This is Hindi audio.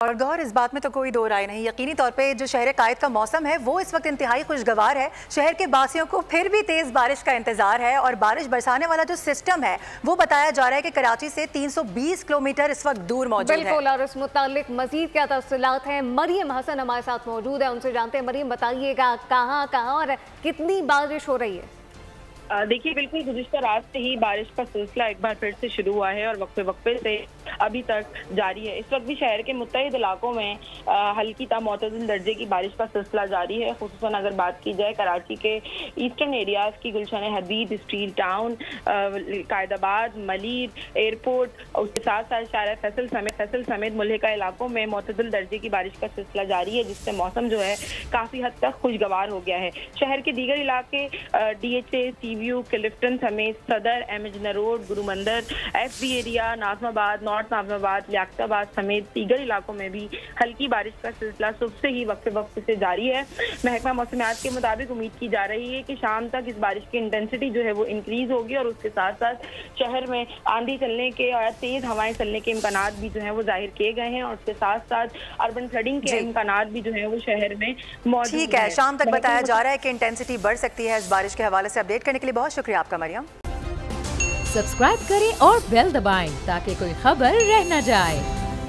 और गौर इस बात में तो कोई दो राय नहीं, यकीनी तौर पे जो शहर कायद का मौसम है वो इस वक्त इंतहाई खुशगवार है। शहर के बासियों को फिर भी तेज बारिश का इंतजार है और बारिश बरसाने वाला जो सिस्टम है वो बताया जा रहा है कि कराची से 320 किलोमीटर इस वक्त दूर मौजूद है। बिल्कुल, और इस मुतालिक मजीद क्या तफसीलात हैं, मरियम हसन हमारे साथ मौजूद है, उनसे जानते हैं। मरियम, बताइएगा कहाँ कहाँ और कितनी बारिश हो रही है? देखिए, बिल्कुल गुज़िश्ता रात से ही बारिश का सिलसिला एक बार फिर से शुरू हुआ है और वक्फे वक्फे से अभी तक जारी है। इस वक्त भी शहर के मुत्तहिद इलाकों में हल्की ता मोतदिल दर्जे की बारिश का सिलसिला जारी है। खुसूसन अगर बात की जाए कराची के ईस्टर्न एरियाज की, Gulshan Hadeed, steel town, Quaidabad, Malir airport, उसके साथ साथ शारा फैसल समेत मुल्हिका इलाकों में मोतदिल दर्जे की बारिश का सिलसिला जारी है, जिससे मौसम जो है काफ़ी हद तक खुशगवार हो गया है। शहर के दीगर इलाके DHA, सीव्यू, क्लिफ्टन समेत सदर, एमजना रोड, गुरु मंदिर, FB एरिया, नाज़माबाद, नॉर्थ नाज़माबाद, लियाकताबाद समेत दीगर इलाकों में भी हल्की बारिश का सिलसिला सुबह से ही वक्फे वक्फे से जारी है। महकमा मौसमियात के मुताबिक उम्मीद की जा रही है कि शाम तक इस बारिश की इंटेंसिटी जो है वो इंक्रीज होगी और उसके साथ साथ शहर में आंधी चलने के और तेज हवाएं चलने के इम्कानात भी जो है वो जाहिर किए गए हैं और उसके साथ साथ अर्बन फ्लडिंग के इम्कानात भी जो है वो शहर में मौजूद ठीक है। शाम तक बताया जा रहा है कि इंटेंसिटी बढ़ सकती है। इस बारिश के हवाले से अपडेट करने के लिए बहुत शुक्रिया आपका मरियम। सब्सक्राइब करें और बेल दबाएं ताकि कोई खबर रह न जाए।